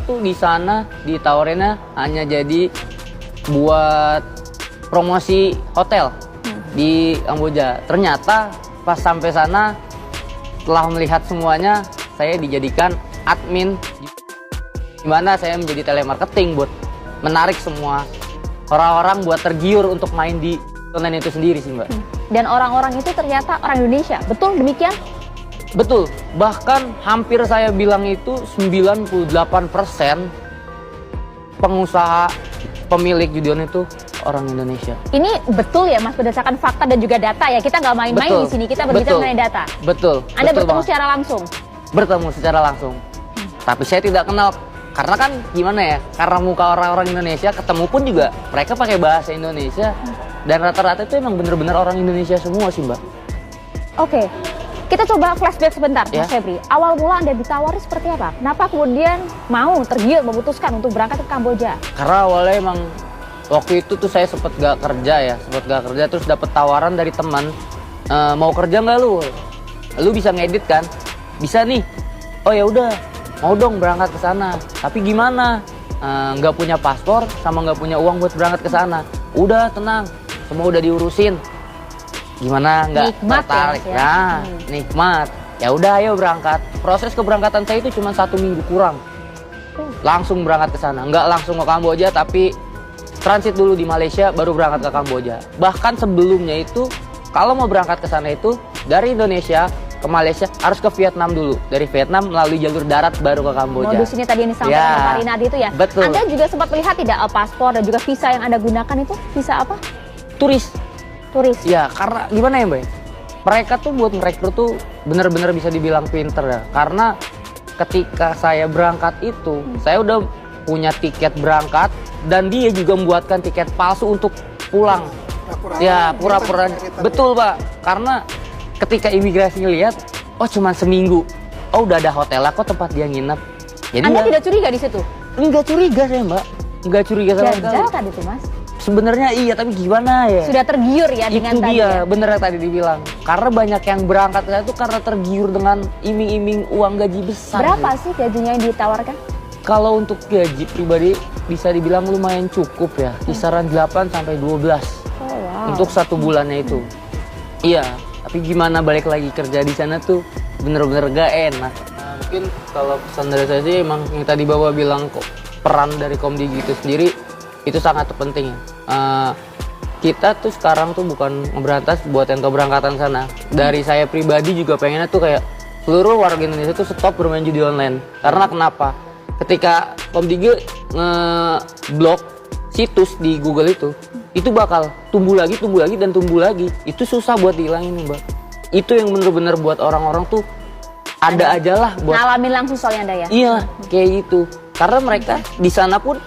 tuh di sana ditawarinnya hanya jadi buat promosi hotel di Kamboja. Ternyata pas sampai sana, setelah melihat semuanya, saya dijadikan admin, di mana saya menjadi telemarketing buat menarik semua orang-orang buat tergiur untuk main di online itu sendiri sih, Mbak. Dan orang-orang itu ternyata orang Indonesia, betul demikian? Betul, bahkan hampir saya bilang itu 98% pengusaha pemilik judi online itu orang Indonesia. Ini betul ya Mas, berdasarkan fakta dan juga data ya, kita nggak main-main di sini, kita berbicara mengenai data. Betul. Anda betul bertemu banget. secara langsung? Bertemu secara langsung. Tapi saya tidak kenal, karena kan gimana ya, karena muka orang-orang Indonesia, ketemu pun juga mereka pakai bahasa Indonesia, dan rata-rata itu emang bener-bener orang Indonesia semua sih, Mbak. Oke, kita coba flashback sebentar, Ya. Mas Febri. Awal mula Anda ditawari seperti apa? Kenapa kemudian mau tergiur memutuskan untuk berangkat ke Kamboja? Karena awalnya emang waktu itu tuh saya sempet gak kerja terus dapet tawaran dari teman, mau kerja nggak lu bisa ngedit kan, bisa nih, oh ya udah mau dong berangkat ke sana, tapi gimana, nggak punya paspor sama nggak punya uang buat berangkat ke sana. Udah tenang, semua udah diurusin, gimana nggak Nikmat tertarik ya, Mas, ya. nah nikmat, ya udah ayo berangkat. Proses keberangkatan saya itu cuma 1 minggu kurang, langsung berangkat ke sana, nggak langsung ke Kamboja tapi transit dulu di Malaysia baru berangkat ke Kamboja. Bahkan sebelumnya itu kalau mau berangkat ke sana itu dari Indonesia ke Malaysia harus ke Vietnam dulu. Dari Vietnam melalui jalur darat baru ke Kamboja. Modus ini tadi yang disampaikan Ya, Pak Rinaldi itu ya? betul. Anda juga sempat melihat tidak paspor dan juga visa yang Anda gunakan itu visa apa? Turis. Turis. Ya karena gimana ya Mbak? Mereka tuh buat merekrut tuh bener-bener bisa dibilang pinter ya. Karena ketika saya berangkat itu, saya udah punya tiket berangkat dan dia juga membuatkan tiket palsu untuk pulang. Ya pura-pura. Betul Pak. Karena ketika imigrasi ngelihat, oh cuma seminggu, oh udah ada hotel kok tempat dia nginep. Jadi Anda ya, tidak curiga di situ? nggak curiga saya Mbak, nggak curiga sama sekali. Jajal tadi tuh Mas. Sebenarnya iya, tapi gimana ya? Sudah tergiur ya dengan Itu tadi dia, ya? bener yang tadi dibilang. Karena banyak yang berangkat ke sana itu karena tergiur dengan iming-iming uang gaji besar. Berapa sih gajinya yang ditawarkan? Kalau untuk gaji pribadi bisa dibilang lumayan cukup ya, kisaran 8 sampai 12 Oh wow. untuk 1 bulannya itu. Iya, tapi gimana balik lagi kerja di sana tuh bener-bener gak enak. Nah, mungkin kalau pesan dari saya sih emang yang tadi Bapak bilang kok peran dari Komdigi itu sendiri itu sangat penting ya. Kita tuh sekarang tuh bukan ngeberantas buat yang keberangkatan sana. Dari saya pribadi juga pengennya tuh kayak seluruh warga Indonesia tuh stop bermain judi online. Karena kenapa? Ketika Komdigi nge-blok situs di Google itu bakal tumbuh lagi dan tumbuh lagi. Itu susah buat dihilangin Mbak. Itu yang bener-bener buat orang-orang tuh ada aja lah buat Ngalamin langsung soalnya Anda ya? iya kayak gitu. Karena mereka di sana pun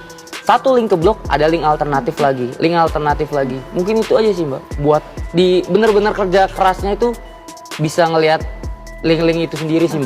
satu link ke blog ada link alternatif lagi. Mungkin itu aja sih Mbak. Buat di bener-bener kerja kerasnya itu bisa ngelihat link-link itu sendiri sih Mbak.